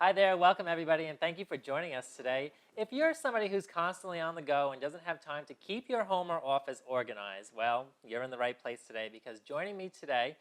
Hi there, welcome everybody, and thank you for joining us today. If you're somebody who's constantly on the go and doesn't have time to keep your home or office organized, well, you're in the right place today because joining me today,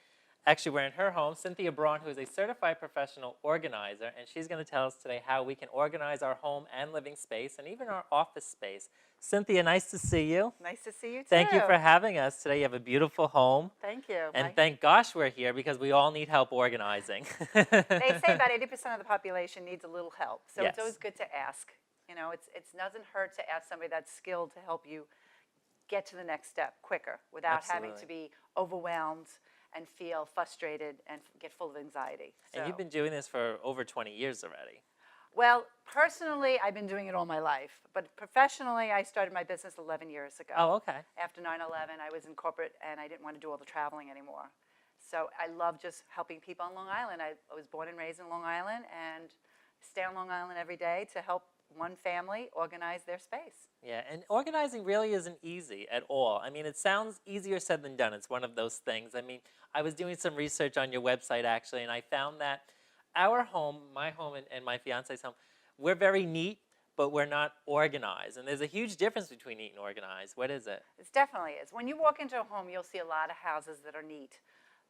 actually we're in her home, Cynthia Braun, who is a certified professional organizer, and she's going to tell us today how we can organize our home and living space and even our office space. Cynthia, nice to see you. Nice to see you too. Thank you for having us today. You have a beautiful home. Thank you. And thank gosh we're here because we all need help organizing. They say about 80% of the population needs a little help. So Yes. It's always good to ask. You know, it doesn't hurt to ask somebody that's skilled to help you get to the next step quicker without having to be overwhelmed and feel frustrated and get full of anxiety. And you've been doing this for over 20 years already. Well, personally, I've been doing it all my life. But professionally, I started my business 11 years ago. Oh, okay. After 9/11, I was in corporate and I didn't want to do all the traveling anymore. So I love just helping people on Long Island. I was born and raised in Long Island and stay on Long Island every day to help one family organize their space. Yeah, and organizing really isn't easy at all. I mean, it sounds easier said than done. It's one of those things. I mean, I was doing some research on your website actually, and I found that our home, my home and my fiance's home, we're very neat, but we're not organized. And there's a huge difference between neat and organized. What is it? It definitely is. When you walk into a home, you'll see a lot of houses that are neat.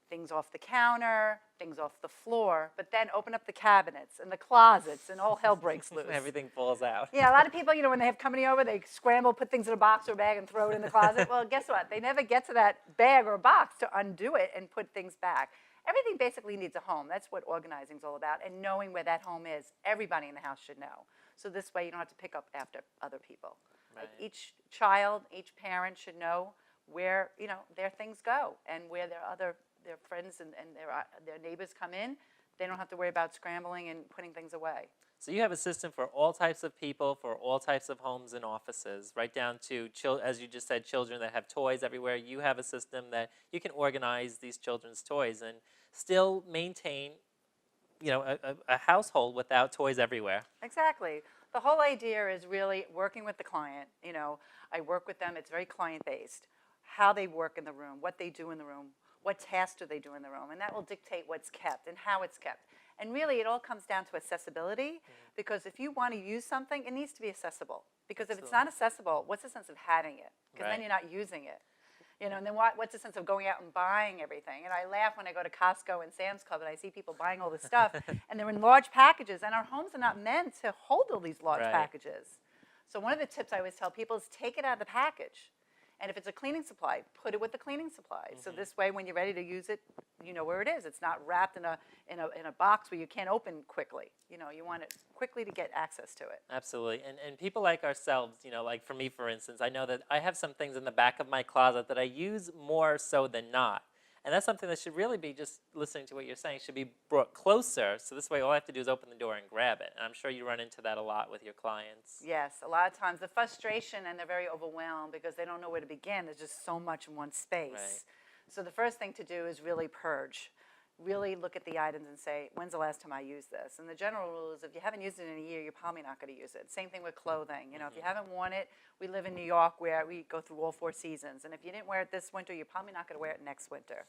Things off the counter, things off the floor, but then open up the cabinets and the closets and all hell breaks loose. Everything falls out. Yeah, a lot of people, when they have company over, they scramble, put things in a box or a bag and throw it in the closet. Well, guess what? They never get to that bag or box to undo it and put things back. Everything basically needs a home. That's what organizing is all about, and knowing where that home is. Everybody in the house should know. So this way you don't have to pick up after other people. Right. Like each child, each parent should know where, their things go and where their friends and their neighbors come in. They don't have to worry about scrambling and putting things away. So you have a system for all types of people, for all types of homes and offices, right down to, as you just said, children that have toys everywhere. You have a system that you can organize these children's toys and still maintain, a household without toys everywhere. Exactly. The whole idea is really working with the client. I work with them. It's very client-based. How they work in the room, what they do in the room, what tasks do they do in the room, and that will dictate what's kept and how it's kept. And really, it all comes down to accessibility, because if you want to use something, it needs to be accessible. Because if it's not accessible, what's the sense of having it? Because then you're not using it. And then what's the sense of going out and buying everything? And I laugh when I go to Costco and Sam's Club and I see people buying all this stuff, and they're in large packages, and our homes are not meant to hold all these large packages. So one of the tips I always tell people is take it out of the package. And if it's a cleaning supply, put it with the cleaning supplies. So this way, when you're ready to use it, you know where it is. It's not wrapped in a box where you can't open quickly. You want it quickly to get access to it. Absolutely. And people like ourselves, like for me, for instance, I know that I have some things in the back of my closet that I use more so than not. And that's something that should really be, just listening to what you're saying, should be brought closer. So this way all I have to do is open the door and grab it. And I'm sure you run into that a lot with your clients. Yes, a lot of times the frustration, and they're very overwhelmed because they don't know where to begin. There's just so much in one space. Right. So the first thing to do is really purge. Really look at the items and say, when's the last time I used this? And the general rule is if you haven't used it in a year, you're probably not going to use it. Same thing with clothing. If you haven't worn it, we live in New York where we go through all 4 seasons. And if you didn't wear it this winter, you're probably not going to wear it next winter.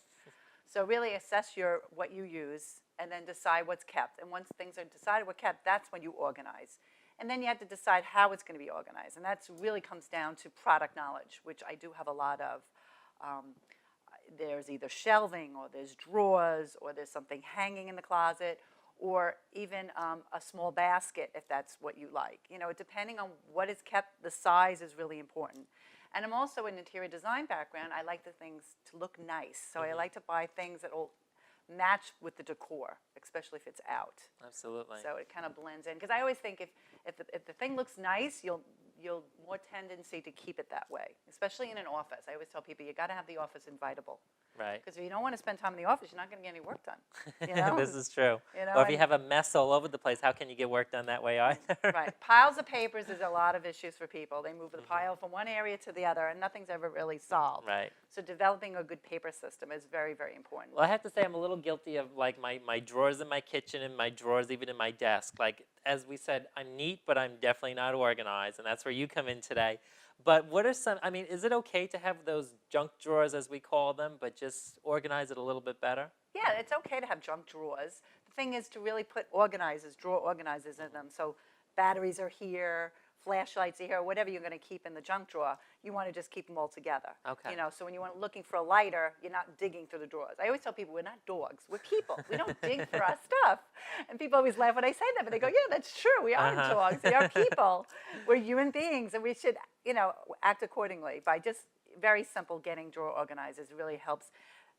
So really assess what you use and then decide what's kept. And once things are decided what kept, that's when you organize. And then you have to decide how it's going to be organized. And that really comes down to product knowledge, which I do have a lot of. There's either shelving, or there's drawers, or there's something hanging in the closet, or even a small basket if that's what you like. Depending on what is kept, the size is really important. And I'm also an interior design background. I like the things to look nice. So I like to buy things that will match with the decor, especially if it's out. Absolutely. So it kind of blends in. Because I always think if the thing looks nice, you'll more tendency to keep it that way, especially in an office. I always tell people you got to have the office invitable. Right. Because if you don't want to spend time in the office, you're not going to get any work done. This is true. Or if you have a mess all over the place, how can you get work done that way either? Right. Piles of papers is a lot of issues for people. They move the pile from one area to the other, and nothing's ever really solved. Right. So developing a good paper system is very, very important. Well, I have to say I'm a little guilty of my drawers in my kitchen and my drawers even in my desk. Like, as we said, I'm neat, but I'm definitely not organized, and that's where you come in today. But what are some, is it okay to have those junk drawers, as we call them, but just organize it a little bit better? Yeah, it's okay to have junk drawers. The thing is to really put organizers, drawer organizers in them. So batteries are here, flashlights are here, whatever you're going to keep in the junk drawer, you want to just keep them all together. Okay. You know, so when you're looking for a lighter, you're not digging through the drawers. I always tell people we're not dogs, we're people. We don't dig for our stuff. And people always laugh when I say that, but they go, yeah, that's true. We aren't dogs. We are people. We're human beings, and we should, you know, act accordingly by just very simple getting drawer organizers really helps.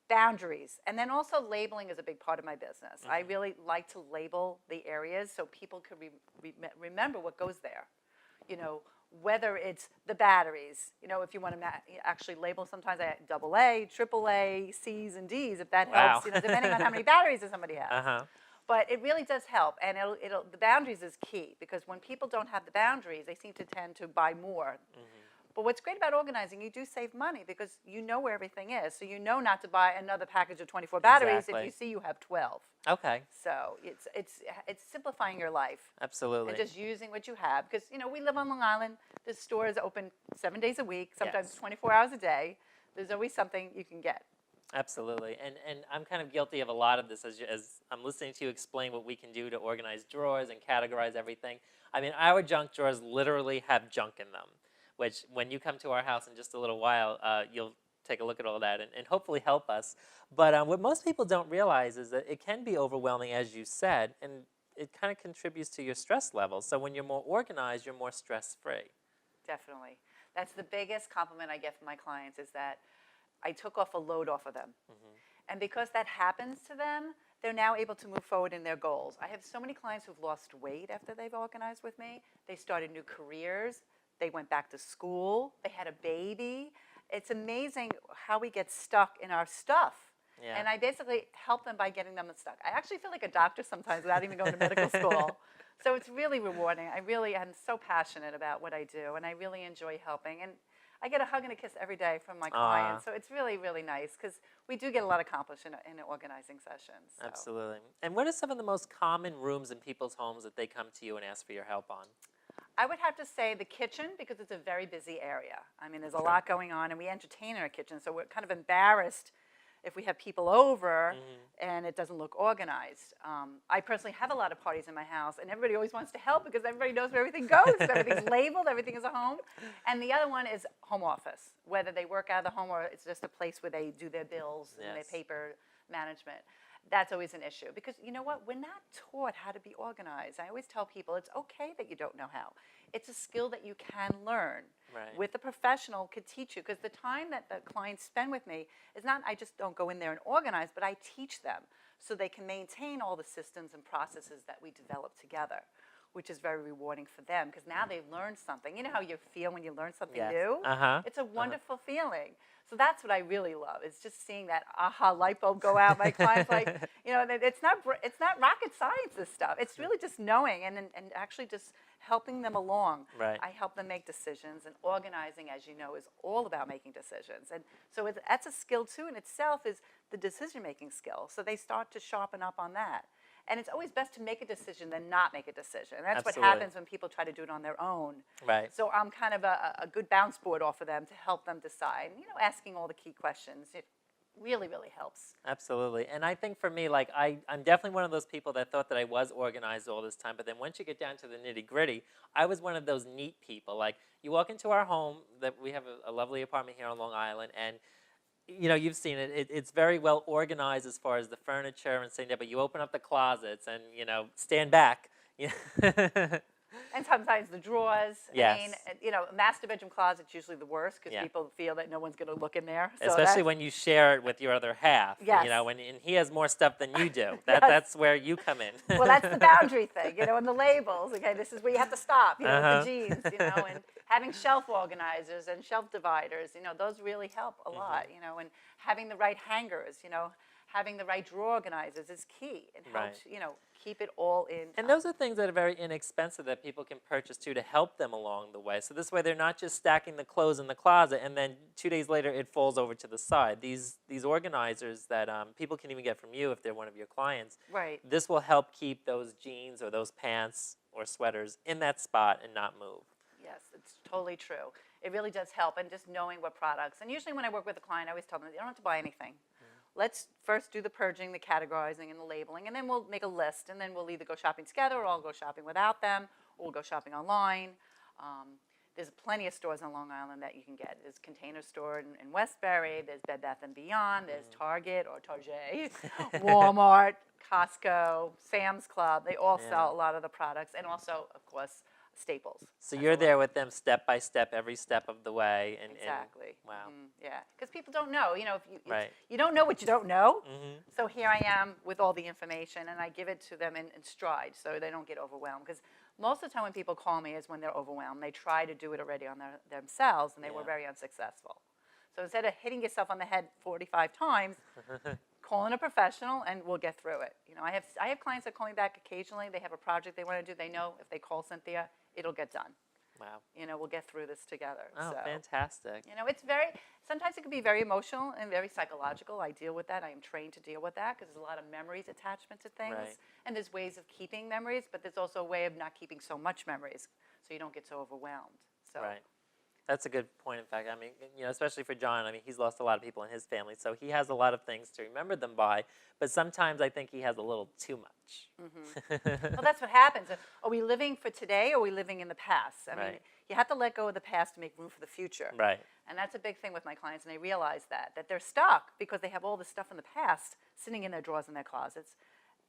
Boundaries, and then also labeling is a big part of my business. I really like to label the areas so people can remember what goes there. You know, whether it's the batteries, you know, if you want to actually label, sometimes I double A, triple A, C's and D's, if that helps, you know, depending on how many batteries somebody has. But it really does help, and the boundaries is key, because when people don't have the boundaries, they seem to tend to buy more. But what's great about organizing, you do save money because you know where everything is. So you know not to buy another package of 24 batteries if you see you have 12. Okay. So it's simplifying your life. Absolutely. And just using what you have. Because, you know, we live on Long Island. The store is open 7 days a week, sometimes 24 hours a day. There's always something you can get. Absolutely. And I'm kind of guilty of a lot of this as I'm listening to you explain what we can do to organize drawers and categorize everything. I mean, our junk drawers literally have junk in them, which when you come to our house in just a little while, you'll take a look at all that and hopefully help us. But what most people don't realize is that it can be overwhelming, as you said, and it kind of contributes to your stress levels. So when you're more organized, you're more stress-free. Definitely. That's the biggest compliment I get from my clients, is that I took off a load off of them. And because that happens to them, they're now able to move forward in their goals. I have so many clients who've lost weight after they've organized with me. They started new careers. They went back to school. They had a baby. It's amazing how we get stuck in our stuff. And I basically help them by getting them unstuck. I actually feel like a doctor sometimes without even going to medical school. So it's really rewarding. I am so passionate about what I do, and I really enjoy helping. And I get a hug and a kiss every day from my clients. So it's really, really nice, because we do get a lot accomplished in organizing sessions. So. Absolutely. And what are some of the most common rooms in people's homes that they come to you and ask for your help on? I would have to say the kitchen, because it's a very busy area. I mean, there's a lot going on, and we entertain in our kitchen, so we're kind of embarrassed if we have people over and it doesn't look organized. I personally have a lot of parties in my house, and everybody always wants to help because everybody knows where everything goes. Everything's labeled, everything is a home. And the other one is home office, whether they work out of the home or it's just a place where they do their bills and their paper management. That's always an issue, because you know what? We're not taught how to be organized. I always tell people it's okay that you don't know how. It's a skill that you can learn. With a professional could teach you, because the time that the clients spend with me is not, I just don't go in there and organize, but I teach them so they can maintain all the systems and processes that we develop together, which is very rewarding for them, because now they've learned something. You know how you feel when you learn something new? It's a wonderful feeling. So that's what I really love, is just seeing that aha light bulb go out. My clients like, you know, it's not rocket science, this stuff. It's really just knowing and actually just helping them along. I help them make decisions, and organizing, as you know, is all about making decisions. And so that's a skill too in itself, is the decision-making skill. So they start to sharpen up on that. And it's always best to make a decision than not make a decision. And that's what happens when people try to do it on their own. So I'm kind of a good bounce board off of them to help them decide. You know, asking all the key questions, it really, really helps. Absolutely. And I think for me, like, I'm definitely one of those people that thought that I was organized all this time. But then once you get down to the nitty-gritty, I was one of those neat people. Like, you walk into our home, that we have a lovely apartment here on Long Island, and you know, you've seen it. It's very well organized as far as the furniture and saying that, but you open up the closets and, you know, stand back. And sometimes the drawers. I mean, you know, master bedroom closet's usually the worst, because people feel that no one's going to look in there. So especially when you share it with your other half. You know, and he has more stuff than you do. That's where you come in. Well, that's the boundary thing, you know, and the labels. Okay, this is where you have to stop, you know, with the jeans, you know, and having shelf organizers and shelf dividers, you know, those really help a lot, you know, and having the right hangers, you know, having the right drawer organizers is key. It helps, you know, keep it all in. And those are things that are very inexpensive that people can purchase too, to help them along the way. So this way they're not just stacking the clothes in the closet and then 2 days later it falls over to the side. These organizers that people can even get from you if they're one of your clients. This will help keep those jeans or those pants or sweaters in that spot and not move. Yes, it's totally true. It really does help, and just knowing what products. And usually when I work with a client, I always tell them, you don't have to buy anything. let's first do the purging, the categorizing, and the labeling, and then we'll make a list, and then we'll either go shopping together, or I'll go shopping without them, or we'll go shopping online. There's plenty of stores on Long Island that you can get. There's Container Store in Westbury. There's Bed Bath & Beyond. There's Target or Target, Walmart, Costco, Sam's Club. They all sell a lot of the products, and also, of course, Staples. So you're there with them step by step, every step of the way. Exactly. Wow. Yeah, because people don't know. You know, if Right. you don't know what you don't know. So here I am with all the information, and I give it to them in stride, so they don't get overwhelmed. Because most of the time when people call me is when they're overwhelmed. They try to do it already on themselves, and they were very unsuccessful. So instead of hitting yourself on the head 45 times, call in a professional, and we'll get through it. You know, I have clients that call me back occasionally. They have a project they want to do. They know if they call Cynthia, it'll get done. Wow. You know, we'll get through this together. Oh, so, fantastic. you know, sometimes it can be very emotional and very psychological. I deal with that. I am trained to deal with that because there's a lot of memories attachment to things. Right. And there's ways of keeping memories, but there's also a way of not keeping so much memories so you don't get so overwhelmed. So. Right. That's a good point, in fact. I mean, you know, especially for John, I mean, he's lost a lot of people in his family, so he has a lot of things to remember them by, but sometimes I think he has a little too much. Well, that's what happens. Are we living for today, or are we living in the past? I mean, you have to let go of the past to make room for the future. Right. And that's a big thing with my clients, and they realize that they're stuck because they have all this stuff in the past sitting in their drawers in their closets.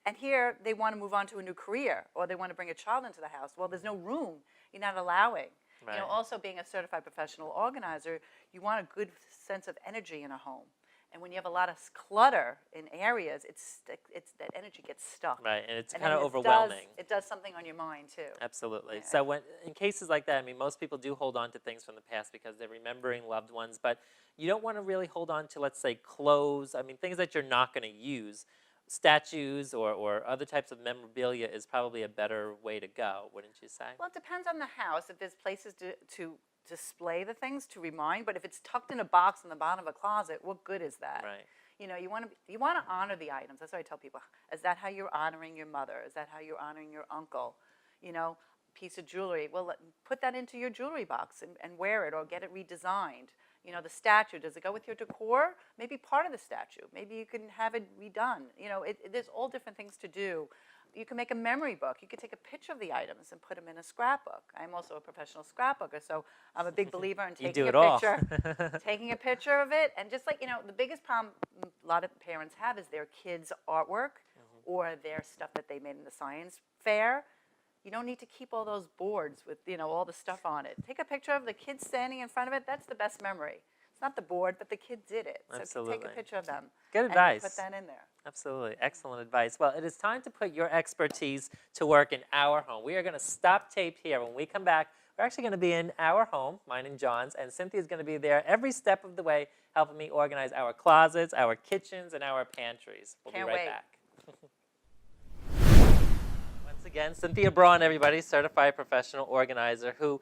And here, they want to move on to a new career, or they want to bring a child into the house. Well, there's no room. You're not allowing. Right. You know, also being a certified professional organizer, you want a good sense of energy in a home. And when you have a lot of clutter in areas, that energy gets stuck. Right, and it's And kind of then overwhelming. It does something on your mind, too. Absolutely. Yeah. So in cases like that, I mean, most people do hold on to things from the past because they're remembering loved ones, but you don't want to really hold on to, let's say, clothes. I mean, things that you're not going to use. Statues or other types of memorabilia is probably a better way to go, wouldn't you say? Well, it depends on the house. If there's places to display the things, to remind, but if it's tucked in a box in the bottom of a closet, what good is that? Right. You know, you want to honor the items. That's what I tell people. Is that how you're honoring your mother? Is that how you're honoring your uncle? You know, piece of jewelry. Well, put that into your jewelry box and wear it, or get it redesigned. You know, the statue, does it go with your decor? Maybe part of the statue. Maybe you can have it redone. You know, there's all different things to do. You can make a memory book. You could take a picture of the items and put them in a scrapbook. I'm also a professional scrapbooker, so I'm a big believer in taking a picture, taking a picture of it. And just like, you know, the biggest problem a lot of parents have is their kids' artwork or their stuff that they made in the science fair. You don't need to keep all those boards with, you know, all the stuff on it. Take a picture of the kids standing in front of it. That's the best memory. It's not the board, but the kid did it. So Absolutely. take a picture of them. Good advice. And put that in there. Absolutely. Excellent advice. Well, it is time to put your expertise to work in our home. We are going to stop tape here. When we come back, we're actually going to be in our home, mine and John's, and Cynthia's going to be there every step of the way, helping me organize our closets, our kitchens, and our pantries. We'll be right back. Once again, Cynthia Braun, everybody, certified professional organizer who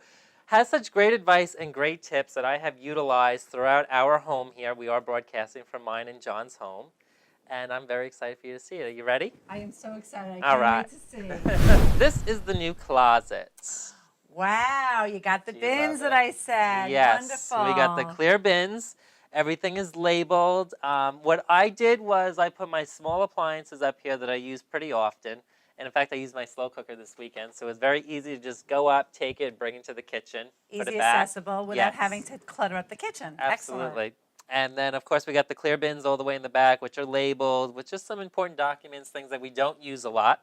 has such great advice and great tips that I have utilized throughout our home here. We are broadcasting from mine and John's home, and I'm very excited for you to see it. Are you ready? I am so excited. All I right. can't wait to see. This is the new closet. Wow, you got the Do you bins love that it? I said. Yes, Wonderful. we got the clear bins. Everything is labeled. What I did was I put my small appliances up here that I use pretty often. And in fact, I used my slow cooker this weekend, so it's very easy to just go up, take it, bring it to the kitchen, put Easy it back. accessible without Yes. having to clutter up the kitchen. Absolutely. Excellent. And then, of course, we got the clear bins all the way in the back, which are labeled with just some important documents, things that we don't use a lot.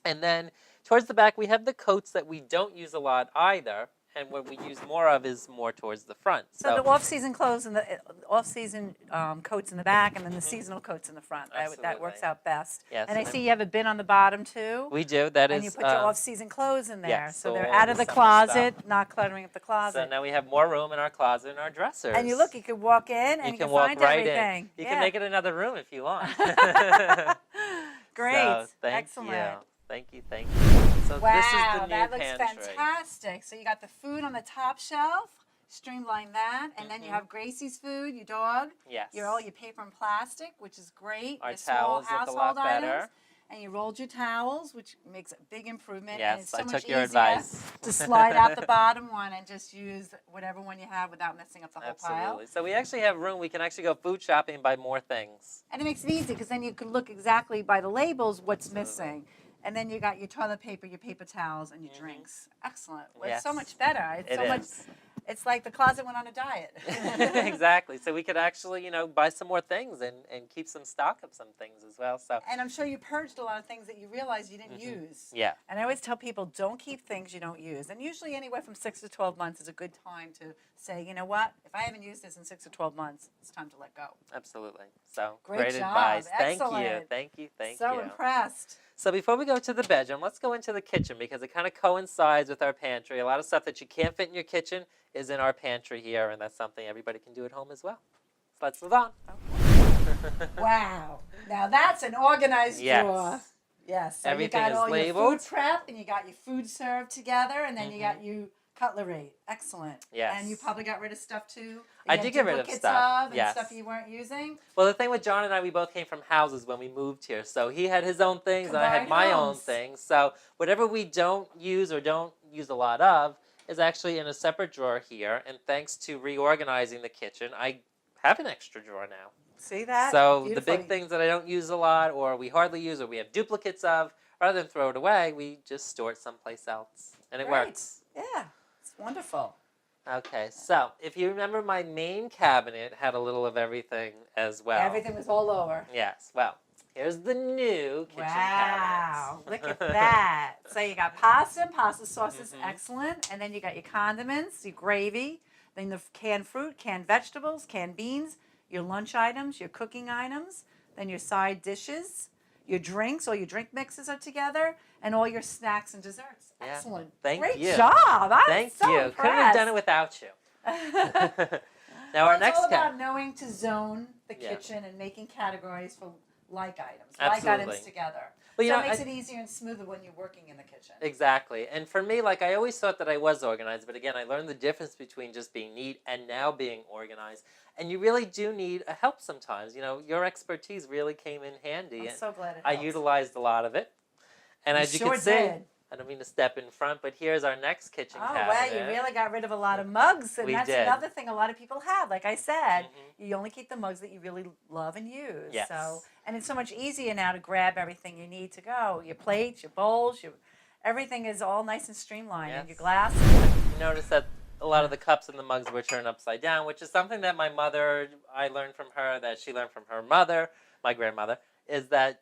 And then towards the back, we have the coats that we don't use a lot either. And what we use more of is more towards the front. So the off-season clothes and the off-season coats in the back, and then the seasonal coats in the front. That Absolutely. works out best. Yes, And I and see you have a bin on the bottom too. we do. That and is. you put your off-season clothes in there, yes, so they're all out of the the summer closet, stuff. not cluttering up the closet. So now we have more room in our closet and our dressers. And you look, you could walk in and you can walk find right everything. in. You Yeah. can make it another room if you want. Great. So, thank Excellent. you. Thank you. Thank you. So Wow, this is the new that looks pantry. fantastic. So you got the food on the top shelf, streamline that, and then you have Gracie's food, your dog, Yes. all your paper and plastic, which is great. Our your small towels look a lot household better. items. and you rolled your towels, which makes a big improvement. And Yes, it's so I much took your easier advice. to slide out the bottom one and just use whatever one you have without messing up the whole pile. Absolutely. So we actually have room. We can actually go food shopping and buy more things. And it makes it easy because then you can look exactly by the labels what's Absolutely. missing. And then you got your toilet paper, your paper towels, and your drinks. Excellent. Well, It's so Yes. much better. It's It so much. is. It's like the closet went on a diet. Exactly. So we could actually, buy some more things and keep some stock of some things as well. So And I'm sure you purged a lot of things that you realized you didn't use. yeah. And I always tell people, don't keep things you don't use. And usually anywhere from 6 to 12 months is a good time to say, you know what? If I haven't used this in 6 to 12 months, it's time to let go. Absolutely. So Great job. advice. Thank you. Excellent. Thank you. Thank So you. impressed. So before we go to the bedroom, let's go into the kitchen because it kind of coincides with our pantry. A lot of stuff that you can't fit in your kitchen is in our pantry here, and that's something everybody can do at home as well. So let's move on. Wow. Now that's an organized Yes. drawer. Yes. So Everything you got is all labeled. your food prep, and you got your food served together, and then you got your cutlery. Excellent. Yes. And you probably got rid of stuff too. I You did had get rid of duplicates stuff, and yes. stuff you weren't using. Well, the thing with John and I, we both came from houses when we moved here. So he had his own things and I had Combined my own homes. things. So whatever we don't use or don't use a lot of is actually in a separate drawer here. And thanks to reorganizing the kitchen, I have an extra drawer now. See that? So the Beautiful. big things that I don't use a lot or we hardly use or we have duplicates of, rather than throw it away, we just store it someplace else. And it Great. works. Yeah. It's wonderful. Okay, so if you remember, my main cabinet had a little of everything as well. Everything was all over. Yes, well, here's the new kitchen Wow, cabinets. look at that. So you got pasta and pasta sauce is Mhm. excellent. And then you got your condiments, your gravy, then the canned fruit, canned vegetables, canned beans, your lunch items, your cooking items, then your side dishes, your drinks, all your drink mixes are together, and all your snacks and desserts. Yeah, Excellent. thank Great you. job. I'm Thank so you. impressed. Couldn't have done it without you. Now Well, our it's next all about cabinet. knowing to zone the Yeah. kitchen and making categories for like items, Absolutely. like items together. Well, you So know, it makes I- it easier and smoother when you're working in the kitchen. Exactly. And for me, like I always thought that I was organized, but again, I learned the difference between just being neat and now being organized. And you really do need a help sometimes. You know, your expertise really came in handy. I'm and so glad it I helps. utilized a lot of it. And You as you sure can see, did. I don't mean to step in front, but here's our next kitchen Oh, cabinet. wow, you really got rid of a lot of mugs. And We that's did. another thing a lot of people have. Like I said, Mhm. you only keep the mugs that you really love and use. Yes. So, and it's so much easier now to grab everything you need to go. Your plates, your bowls, everything is all nice and streamlined. And your Yes. glasses. You notice that a lot of the cups and the mugs were turned upside down, which is something that my mother, I learned from her, that she learned from her mother, my grandmother, is that,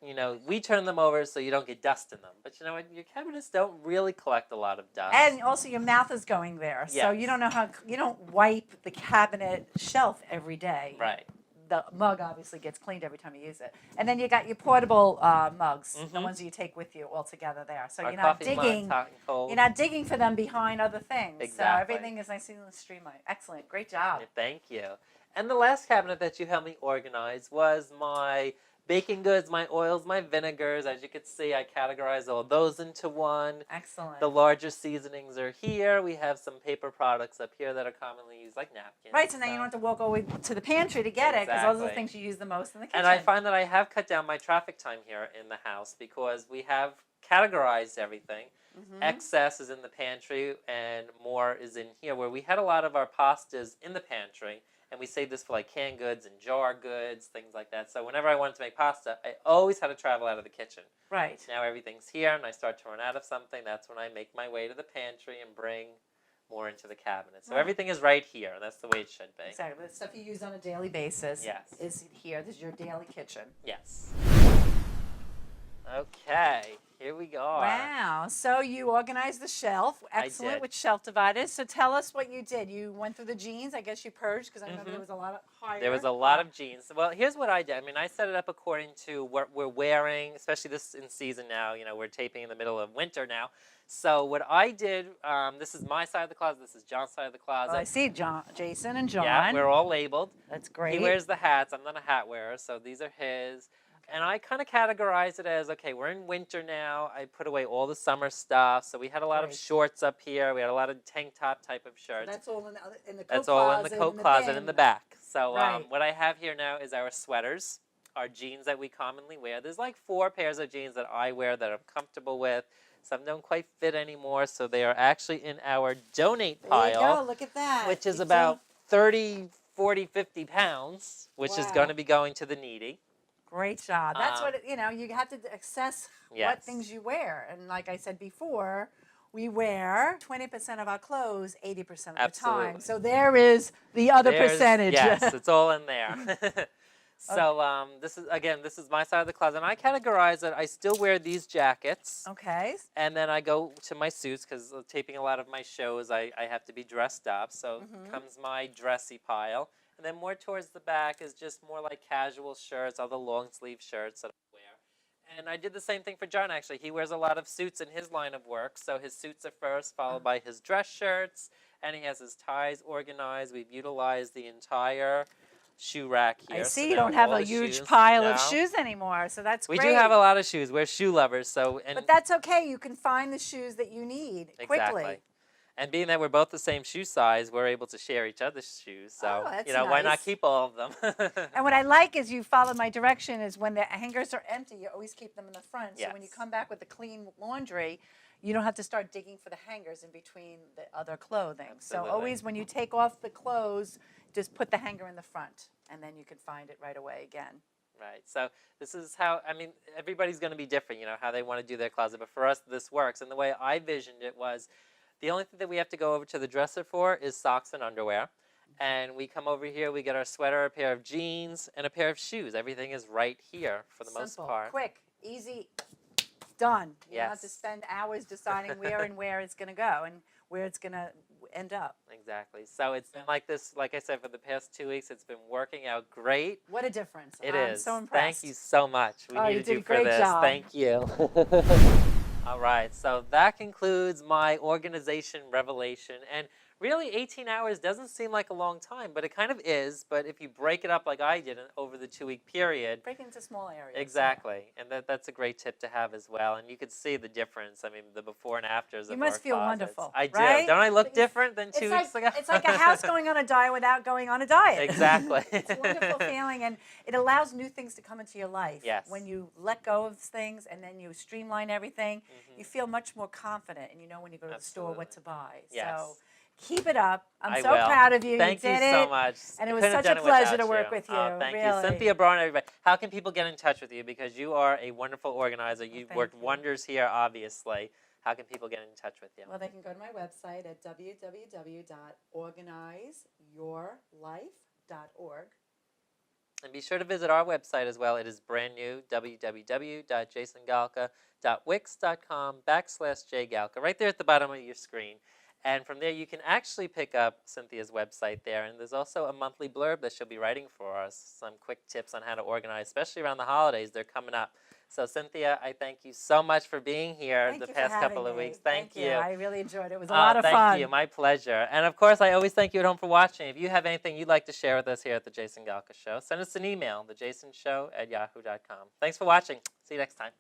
we turn them over so you don't get dust in them. But you know what? Your cabinets don't really collect a lot of dust. And also your mouth is going there. So Yes. you don't know you don't wipe the cabinet shelf every day. Right. The mug obviously gets cleaned every time you use it. And then you got your portable mugs, the Mhm. ones that you take with you all together there. So Our you're not coffee mugs, digging. hot and cold. You're not digging for them behind other things. Exactly. So everything is nice and streamlined. Excellent. Great job. Yeah, thank you. And the last cabinet that you helped me organize was my baking goods, my oils, my vinegars. As you can see, I categorized all those into one. Excellent. The larger seasonings are here. We have some paper products up here that are commonly used, like napkins. Right, so now you don't have to walk all the way to the pantry to get it, because those are the Exactly. things you use the most in the kitchen. And I find that I have cut down my traffic time here in the house because we have categorized everything. Mhm. Excess is in the pantry and more is in here, where we had a lot of our pastas in the pantry. And we saved this for like canned goods and jar goods, things like that. So whenever I wanted to make pasta, I always had to travel out of the kitchen. Right. Now everything's here and I start to run out of something. That's when I make my way to the pantry and bring more into the cabinet. So Right. everything is right here. And that's the way it should be. Exactly. The stuff you use on a daily basis Yes. is here. This is your daily kitchen. Yes. Okay, here we are. Wow. So you organized the shelf. I Excellent did. with shelf dividers. So tell us what you did. You went through the jeans. I guess you purged because I remember Mhm. there was a lot of higher. There was a lot of jeans. Well, here's what I did. I mean, I set it up according to what we're wearing, especially this in season now. We're taping in the middle of winter now. So what I did, this is my side of the closet. This is John's side of the closet. I see Jason and John. Yeah, we're all labeled. That's great. He wears the hats. I'm not a hat wearer, so these are his. And I kind of categorize it as, okay, we're in winter now. I put away all the summer stuff. So we had a lot of Great. shorts up here. We had a lot of tank top type of So shirts. that's all in the coat That's all in the closet, coat closet in the bin. back. So Right. what I have here now is our sweaters. our jeans that we commonly wear. There's like 4 pairs of jeans that I wear that I'm comfortable with. Some don't quite fit anymore, so they are actually in our donate There you pile, go. Look at that. which is You about see? 30, 40, 50 pounds, which is going Wow. to be going to the needy. Great job. That's Um, what, you have to assess what Yes. things you wear. And like I said before, we wear 20% of our clothes 80% of the Absolutely. time. So there is the other There's- percentage. Yes, it's all in there. So this is my side of the closet. And I categorize it. I still wear these jackets. Okay. And then I go to my suits because taping a lot of my shows, I have to be dressed up. So comes my dressy pile. And then more towards the back is just more like casual shirts, other long sleeve shirts that I wear. And I did the same thing for John, actually. He wears a lot of suits in his line of work. So his suits are first, followed by his dress shirts. And he has his ties organized. We've utilized the entire shoe rack here. I see So you now don't have all a the huge shoes- pile of No. shoes anymore. So that's We great. do have a lot of shoes. We're shoe lovers. But that's okay. You can find the shoes that you need quickly. Exactly. And being that we're both the same shoe size, we're able to share each other's shoes. So, Oh, that's why not nice. keep all of them? And what I like is you followed my direction is when the hangers are empty, you always keep them in the front. So when you Yes. come back with the clean laundry, you don't have to start digging for the hangers in between the other clothing. Absolutely. So always when you take off the clothes, just put the hanger in the front and then you can find it right away again. Right. So this is how, everybody's going to be different, how they want to do their closet. But for us, this works. And the way I visioned it was the only thing that we have to go over to the dresser for is socks and underwear. And we come over here, we get our sweater, a pair of jeans, and a pair of shoes. Everything is right here for the most Simple, part. quick, easy, done. You don't have to Yes. spend hours deciding where and where it's going to go and where it's going to end up. Exactly. So it's been like this, like I said, for the past 2 weeks. It's been working out great. What a difference. It I'm is. so impressed. Thank you so much. We Oh, you needed did you a for great this. job. Thank you. All right. So that concludes my organization revelation. And really, 18 hours doesn't seem like a long time, but it kind of is. But if you break it up like I did over the 2-week period. Break it into small areas. Exactly. And that's a great tip to have as well. And you could see the difference. The before and afters You of must our feel closets. wonderful, I do. right? Don't I look different than 2 weeks ago? It's like a house going on a diet without going on a diet. Exactly. It's a wonderful feeling, and it allows new things to come into your life. Yes. When you let go of things and then you streamline everything, you feel much more confident, and you know when you go to the store what to buy. Yes. So keep it up. I'm I so will. proud of you. Thank you did so it. much. And it was Couldn't have such a done it pleasure without to work with you. Oh, thank you. Really. Cynthia Braun, everybody. How can people get in touch with you? Because you are a wonderful organizer. You've thank worked you. wonders here, obviously. How can people get in touch with you? Well, they can go to my website at www.organizeyourlife.org. And be sure to visit our website as well. It is brand new, www.jasongalka.wix.com/jgalka, right there at the bottom of your screen. And from there, you can actually pick up Cynthia's website there. And there's also a monthly blurb that she'll be writing for us. Some quick tips on how to organize, especially around the holidays. They're coming up. So, Cynthia, I thank you so much for being here Thank the you for past having couple of me. weeks. Thank you. I really enjoyed it. It was a lot of fun. Thank you. My pleasure. And, of course, I always thank you at home for watching. If you have anything you'd like to share with us here at The Jason Galka Show, send us an email, thejasonshow@yahoo.com. Thanks for watching. See you next time.